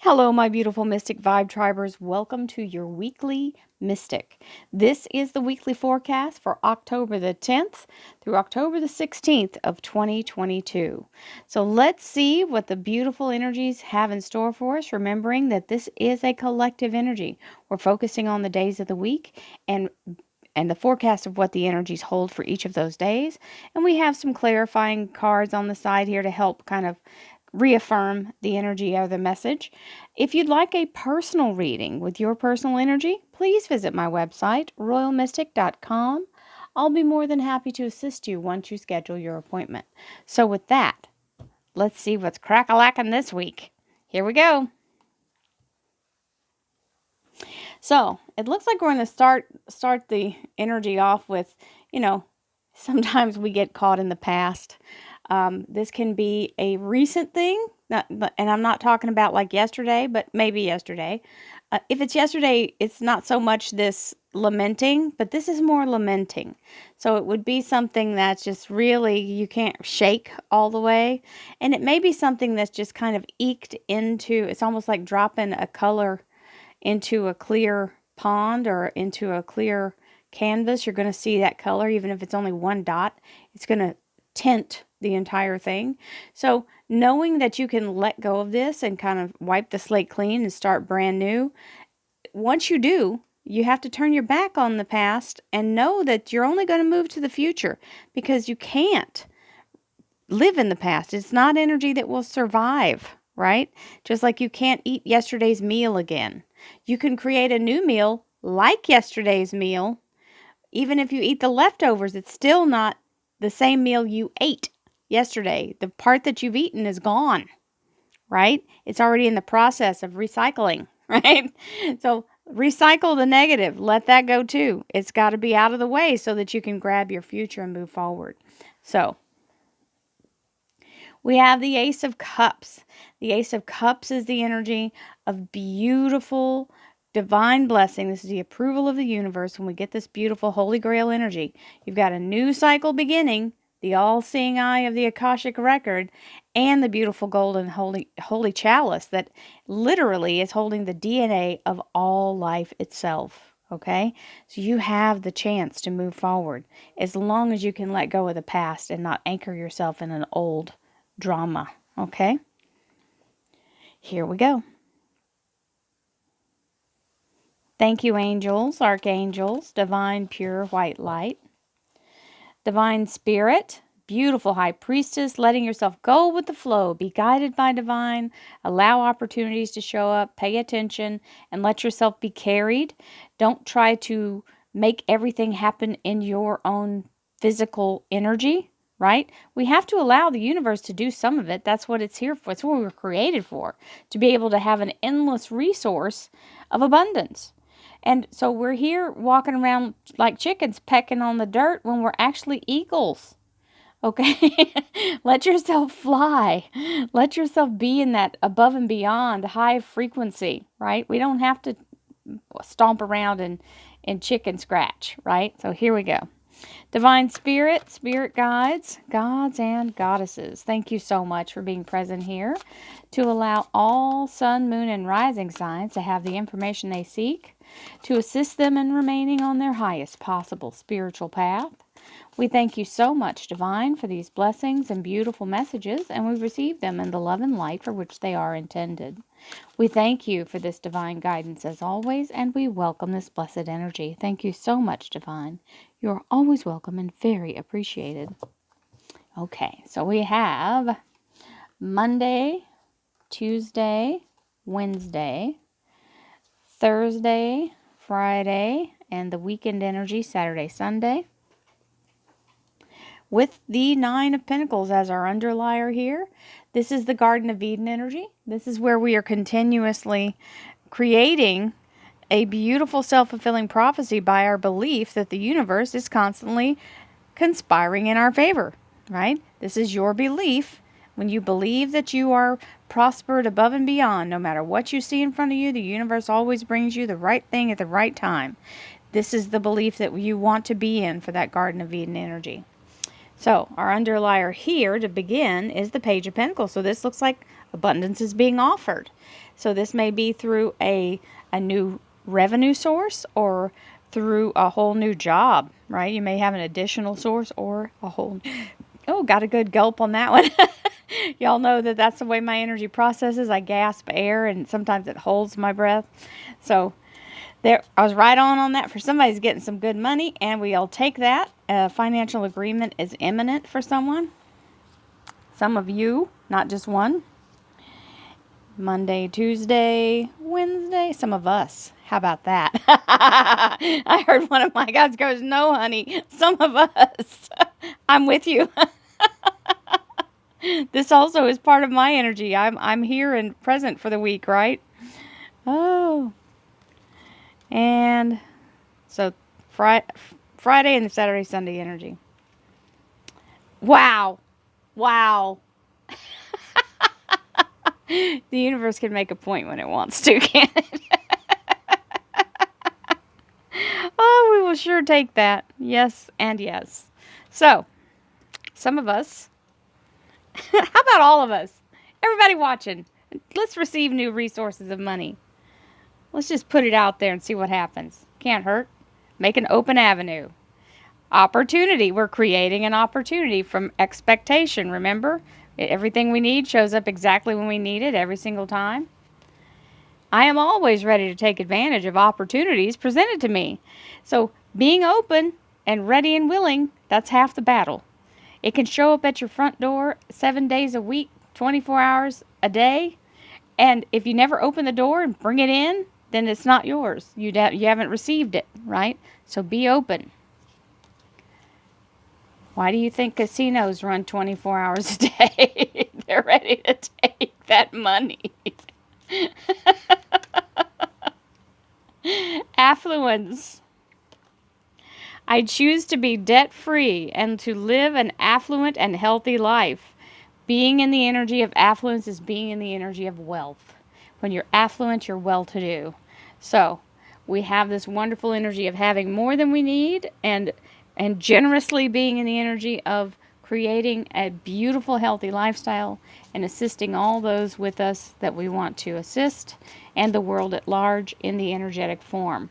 Hello, my beautiful Mystic Vibe Tribers. Welcome to your weekly Mystic. This is the weekly forecast for October the 10th through October the 16th of 2022. So let's see what the beautiful energies have in store for us, remembering that this is a collective energy. We're focusing on the days of the week and the forecast of what the energies hold for each of those days. And we have some clarifying cards on the side here to help kind of reaffirm the energy of the message. If you'd like a personal reading with your personal energy, please visit my website, royalmystic.com. I'll be more than happy to assist you once you schedule your appointment. So with that, let's see what's crack-a-lackin' this week. Here we go. So it looks like we're going to start the energy off with, sometimes we get caught in the past. This can be a recent thing, and I'm not talking about like yesterday, but maybe yesterday. If it's yesterday, it's not so much this lamenting, but this is more lamenting. So it would be something that's just really, you can't shake all the way. And it may be something that's just kind of eked into, it's almost like dropping a color into a clear pond or into a clear canvas. You're going to see that color, even if it's only one dot. It's going to tint the entire thing. So knowing that you can let go of this and kind of wipe the slate clean and start brand new, once you do, you have to turn your back on the past and know that you're only going to move to the future, because you can't live in the past. It's not energy that will survive, right? Just like you can't eat yesterday's meal again. You can create a new meal like yesterday's meal. Even if you eat the leftovers, it's still not the same meal you ate yesterday. The part that you've eaten is gone, right? It's already in the process of recycling, right? So recycle the negative. Let that go too. It's got to be out of the way so that you can grab your future and move forward. So we have the Ace of Cups. The Ace of Cups is the energy of beautiful divine blessing. This is the approval of the universe when we get this beautiful Holy Grail energy. You've got a new cycle beginning, the all-seeing eye of the Akashic record, and the beautiful golden holy chalice that literally is holding the DNA of all life itself. Okay? So you have the chance to move forward as long as you can let go of the past and not anchor yourself in an old drama. Okay? Here we go. Thank you, angels, archangels, divine pure white light, divine spirit, beautiful high priestess, letting yourself go with the flow, be guided by divine, allow opportunities to show up, pay attention, and let yourself be carried. Don't try to make everything happen in your own physical energy, right? We have to allow the universe to do some of it. That's what it's here for. It's what we were created for, to be able to have an endless resource of abundance. And so we're here walking around like chickens pecking on the dirt when we're actually eagles. Okay? Let yourself fly. Let yourself be in that above and beyond high frequency, right? We don't have to stomp around in chicken scratch, right? So here we go. Divine Spirit, Spirit Guides, Gods and Goddesses, thank you so much for being present here to allow all sun, moon, and rising signs to have the information they seek, to assist them in remaining on their highest possible spiritual path. We thank you so much, Divine, for these blessings and beautiful messages, and we receive them in the love and light for which they are intended. We thank you for this divine guidance as always, and we welcome this blessed energy. Thank you so much, Divine. You're always welcome and very appreciated. Okay, so we have Monday, Tuesday, Wednesday, Thursday, Friday, and the weekend energy, Saturday, Sunday, with the Nine of Pentacles as our underlier here. This is the Garden of Eden energy. This is where we are continuously creating a beautiful self-fulfilling prophecy by our belief that the universe is constantly conspiring in our favor, right? This is your belief. When you believe that you are prospered above and beyond, no matter what you see in front of you, the universe always brings you the right thing at the right time. This is the belief that you want to be in for that Garden of Eden energy. So our underlier here to begin is the Page of Pentacles. So this looks like abundance is being offered. So this may be through a new revenue source or through a whole new job, right? You may have an additional source or a whole... Oh, got a good gulp on that one. Y'all know that that's the way my energy processes. I gasp air and sometimes it holds my breath. So there, I was right on that. For somebody's getting some good money, and we'll take that. A financial agreement is imminent for someone. Some of you, not just one. Monday, Tuesday, Wednesday. Some of us. How about that? I heard one of my guys goes, "No, honey, some of us." I'm with you. This also is part of my energy. I'm here and present for the week, right? Oh. And so Friday and Saturday, Sunday energy. Wow. Wow. The universe can make a point when it wants to, can't it? Oh, we will sure take that. Yes and yes. So, some of us, how about all of us? Everybody watching, let's receive new resources of money. Let's just put it out there and see what happens. Can't hurt. Make an open avenue. Opportunity. We're creating an opportunity from expectation, remember? Everything we need shows up exactly when we need it every single time. I am always ready to take advantage of opportunities presented to me. So being open and ready and willing, that's half the battle. It can show up at your front door 7 days a week, 24 hours a day. And if you never open the door and bring it in, then it's not yours. You haven't received it, right? So be open. Why do you think casinos run 24 hours a day? They're ready to take that money. Affluence. I choose to be debt-free and to live an affluent and healthy life. Being in the energy of affluence is being in the energy of wealth. When you're affluent, you're well-to-do. So we have this wonderful energy of having more than we need and generously being in the energy of creating a beautiful, healthy lifestyle and assisting all those with us that we want to assist and the world at large in the energetic form.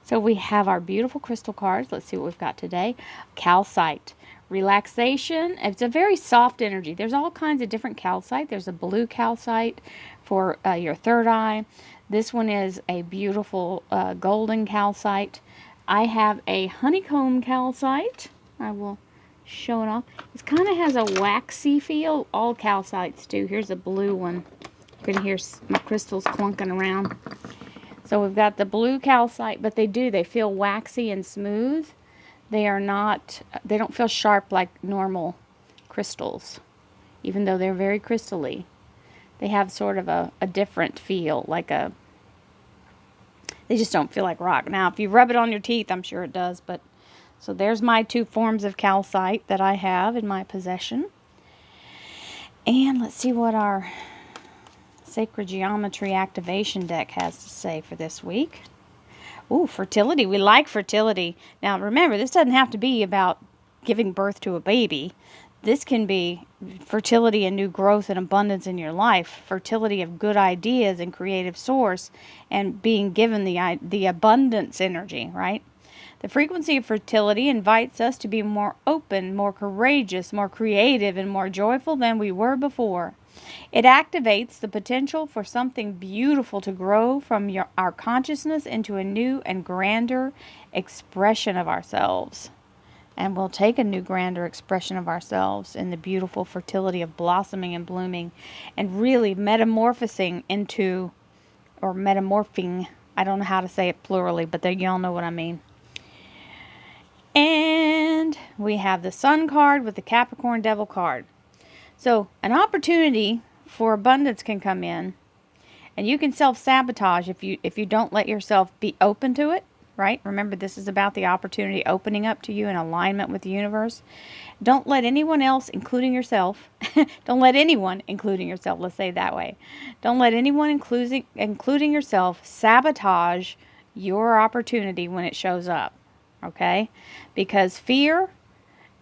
So we have our beautiful crystal cards. Let's see what we've got today. Calcite. Relaxation. It's a very soft energy. There's all kinds of different calcite. There's a blue calcite for your third eye. This one is a beautiful golden calcite. I have a honeycomb calcite. I will show it off. It kind of has a waxy feel. All calcites do. Here's a blue one. You can hear my crystals clunking around. So we've got the blue calcite, but they feel waxy and smooth. They don't feel sharp like normal crystals, even though they're very crystally. They have sort of a different feel, they just don't feel like rock. Now, if you rub it on your teeth, I'm sure it does, but so there's my two forms of calcite that I have in my possession. And let's see what our Sacred Geometry Activation deck has to say for this week. Ooh, fertility. We like fertility. Now, remember, this doesn't have to be about giving birth to a baby. This can be fertility and new growth and abundance in your life. Fertility of good ideas and creative source and being given the abundance energy, right? The frequency of fertility invites us to be more open, more courageous, more creative, and more joyful than we were before. It activates the potential for something beautiful to grow from our consciousness into a new and grander expression of ourselves. And we'll take a new, grander expression of ourselves in the beautiful fertility of blossoming and blooming and really metamorphosing into, or metamorphing, I don't know how to say it plurally, but y'all know what I mean. And we have the Sun card with the Capricorn Devil card. So an opportunity for abundance can come in, and you can self-sabotage if you don't let yourself be open to it, right? Remember, this is about the opportunity opening up to you in alignment with the universe. Don't let anyone else, including yourself, don't let anyone, including yourself, let's say it that way. Don't let anyone, including yourself, sabotage your opportunity when it shows up, okay? Because fear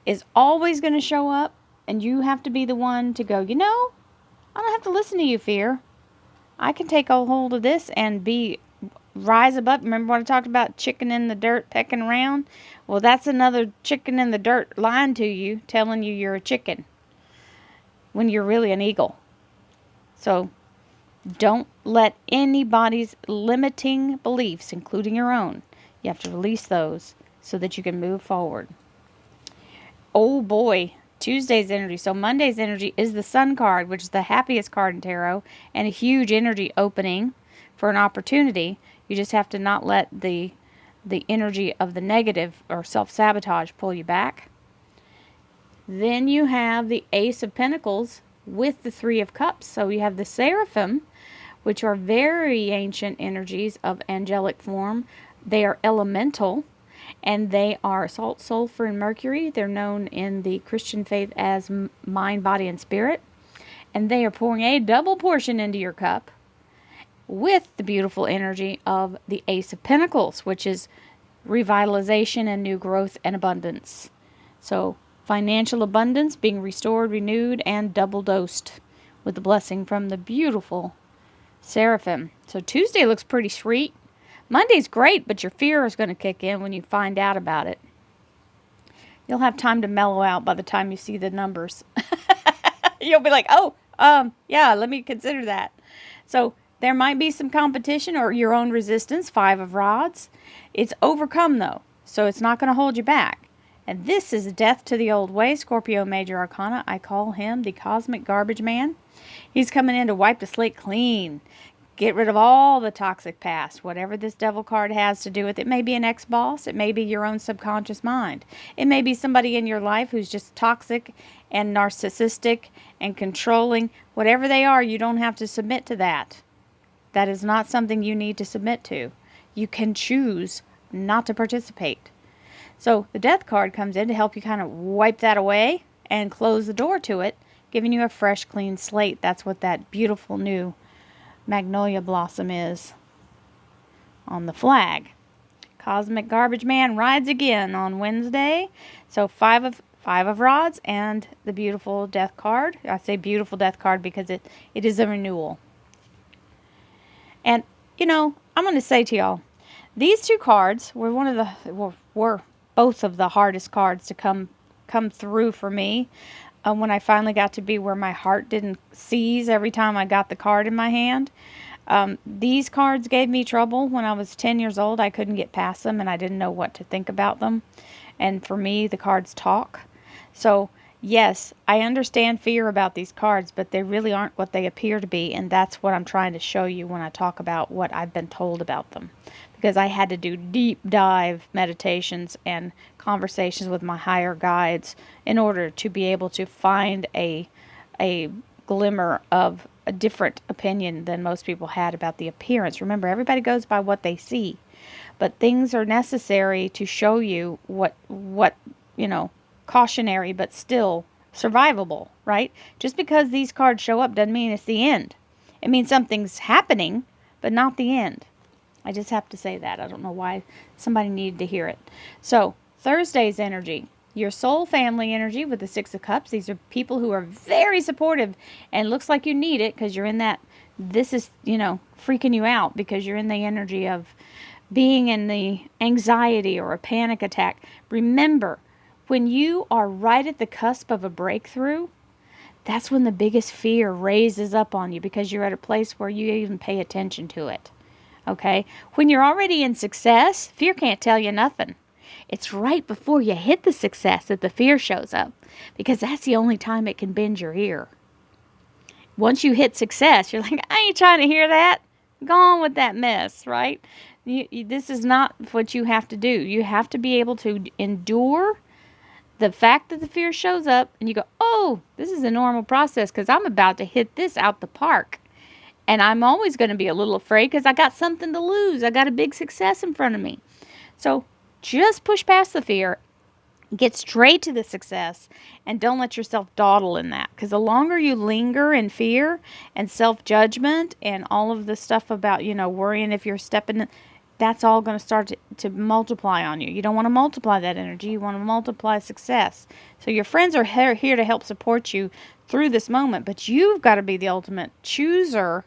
is always going to show up. And you have to be the one to go, I don't have to listen to you, fear. I can take a hold of this and rise above. Remember what I talked about, chicken in the dirt pecking around? Well, that's another chicken in the dirt lying to you, telling you you're a chicken when you're really an eagle. So don't let anybody's limiting beliefs, including your own, you have to release those so that you can move forward. Oh boy, Tuesday's energy. So Monday's energy is the Sun card, which is the happiest card in tarot, and a huge energy opening for an opportunity. You just have to not let the energy of the negative or self-sabotage pull you back. Then you have the Ace of Pentacles with the Three of Cups. So you have the Seraphim, which are very ancient energies of angelic form. They are elemental, and they are salt, sulfur, and mercury. They're known in the Christian faith as mind, body, and spirit. And they are pouring a double portion into your cup with the beautiful energy of the Ace of Pentacles, which is revitalization and new growth and abundance. So financial abundance being restored, renewed, and double dosed with the blessing from the beautiful Seraphim. So Tuesday looks pretty sweet. Monday's great, but your fear is going to kick in when you find out about it. You'll have time to mellow out by the time you see the numbers. You'll be like, oh, yeah, let me consider that. So there might be some competition or your own resistance, Five of Rods. It's overcome, though, so it's not going to hold you back. And this is death to the old way, Scorpio Major Arcana. I call him the Cosmic Garbage Man. He's coming in to wipe the slate clean. Get rid of all the toxic past, whatever this devil card has to do with it. It may be an ex-boss. It may be your own subconscious mind. It may be somebody in your life who's just toxic and narcissistic and controlling. Whatever they are, you don't have to submit to that. That is not something you need to submit to. You can choose not to participate. So the death card comes in to help you kind of wipe that away and close the door to it, giving you a fresh, clean slate. That's what that beautiful new magnolia blossom is on the flag. Cosmic Garbage Man rides again on Wednesday. So five of rods and the beautiful death card. I say beautiful death card because it is a renewal. And I'm going to say to y'all, these two cards were both of the hardest cards to come through for me. When I finally got to be where my heart didn't seize every time I got the card in my hand. These cards gave me trouble when I was 10 years old. I couldn't get past them, and I didn't know what to think about them. And for me, the cards talk. So, yes, I understand fear about these cards, but they really aren't what they appear to be, and that's what I'm trying to show you when I talk about what I've been told about them. Because I had to do deep dive meditations and conversations with my higher guides in order to be able to find a glimmer of a different opinion than most people had about the appearance. Remember, everybody goes by what they see, but things are necessary to show you what cautionary but still survivable, right? Just because these cards show up doesn't mean it's the end. It means something's happening, but not the end. I just have to say that. I don't know why somebody needed to hear it. So, Thursday's energy. Your soul family energy with the Six of Cups. These are people who are very supportive, and looks like you need it because you're in that, this is, freaking you out because you're in the energy of being in the anxiety or a panic attack. Remember, when you are right at the cusp of a breakthrough, that's when the biggest fear raises up on you because you're at a place where you even pay attention to it. Okay? When you're already in success, fear can't tell you nothing. It's right before you hit the success that the fear shows up because that's the only time it can bend your ear. Once you hit success, you're like, I ain't trying to hear that. Go on with that mess, right? This is not what you have to do. You have to be able to endure the fact that the fear shows up and you go, oh, this is a normal process because I'm about to hit this out the park. And I'm always going to be a little afraid because I got something to lose. I got a big success in front of me. So just push past the fear, get straight to the success, and don't let yourself dawdle in that. Because the longer you linger in fear and self-judgment and all of the stuff about, worrying if you're stepping, that's all going to start to multiply on you. You don't want to multiply that energy. You want to multiply success. So your friends are here to help support you through this moment, but you've got to be the ultimate chooser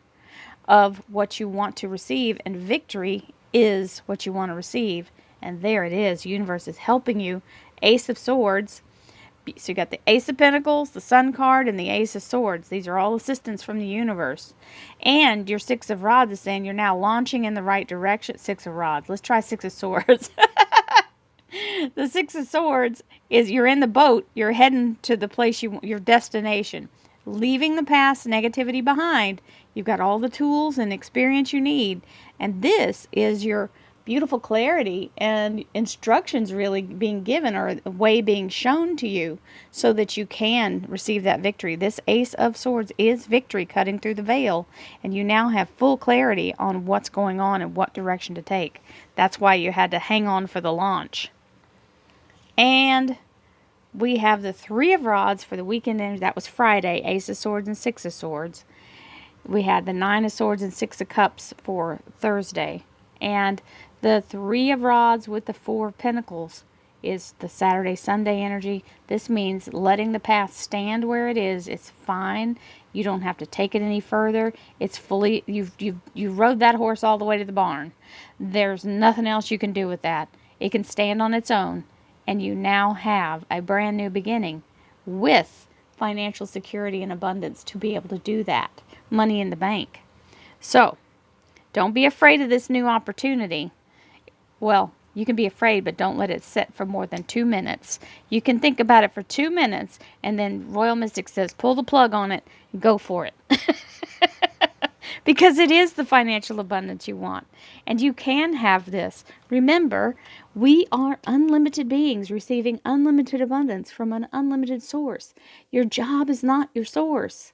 of what you want to receive, and victory is what you want to receive. And there it is. Universe is helping you. Ace of Swords. So you got the Ace of Pentacles, the Sun card, and the Ace of Swords. These are all assistants from the universe. And your Six of Rods is saying you're now launching in the right direction. Six of Rods. Let's try Six of Swords. The Six of Swords is you're in the boat. You're heading to the place your destination. Leaving the past negativity behind. You've got all the tools and experience you need. And this is your beautiful clarity and instructions really being given, or a way being shown to you so that you can receive that victory. This Ace of Swords is victory cutting through the veil, and you now have full clarity on what's going on and what direction to take. That's why you had to hang on for the launch. And we have the Three of Rods for the weekend, and that was Friday, Ace of Swords and Six of Swords. We had the Nine of Swords and Six of Cups for Thursday. And the Three of Rods with the Four of Pentacles is the Saturday, Sunday energy. This means letting the past stand where it is. It's fine. You don't have to take it any further. It's fully, you rode that horse all the way to the barn. There's nothing else you can do with that. It can stand on its own. And you now have a brand new beginning with financial security and abundance to be able to do that. Money in the bank. So, don't be afraid of this new opportunity. Well, you can be afraid, but don't let it sit for more than 2 minutes. You can think about it for 2 minutes, and then Royal Mystic says, pull the plug on it and go for it. Because it is the financial abundance you want. And you can have this. Remember, we are unlimited beings receiving unlimited abundance from an unlimited source. Your job is not your source.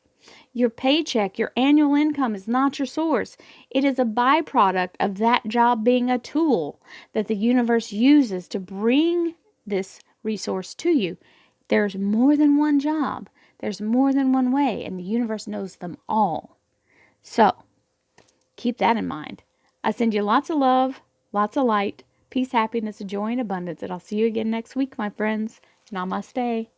Your paycheck, your annual income is not your source. It is a byproduct of that job being a tool that the universe uses to bring this resource to you. There's more than one job. There's more than one way, and the universe knows them all. So, keep that in mind. I send you lots of love, lots of light, peace, happiness, joy, and abundance, and I'll see you again next week, my friends. Namaste.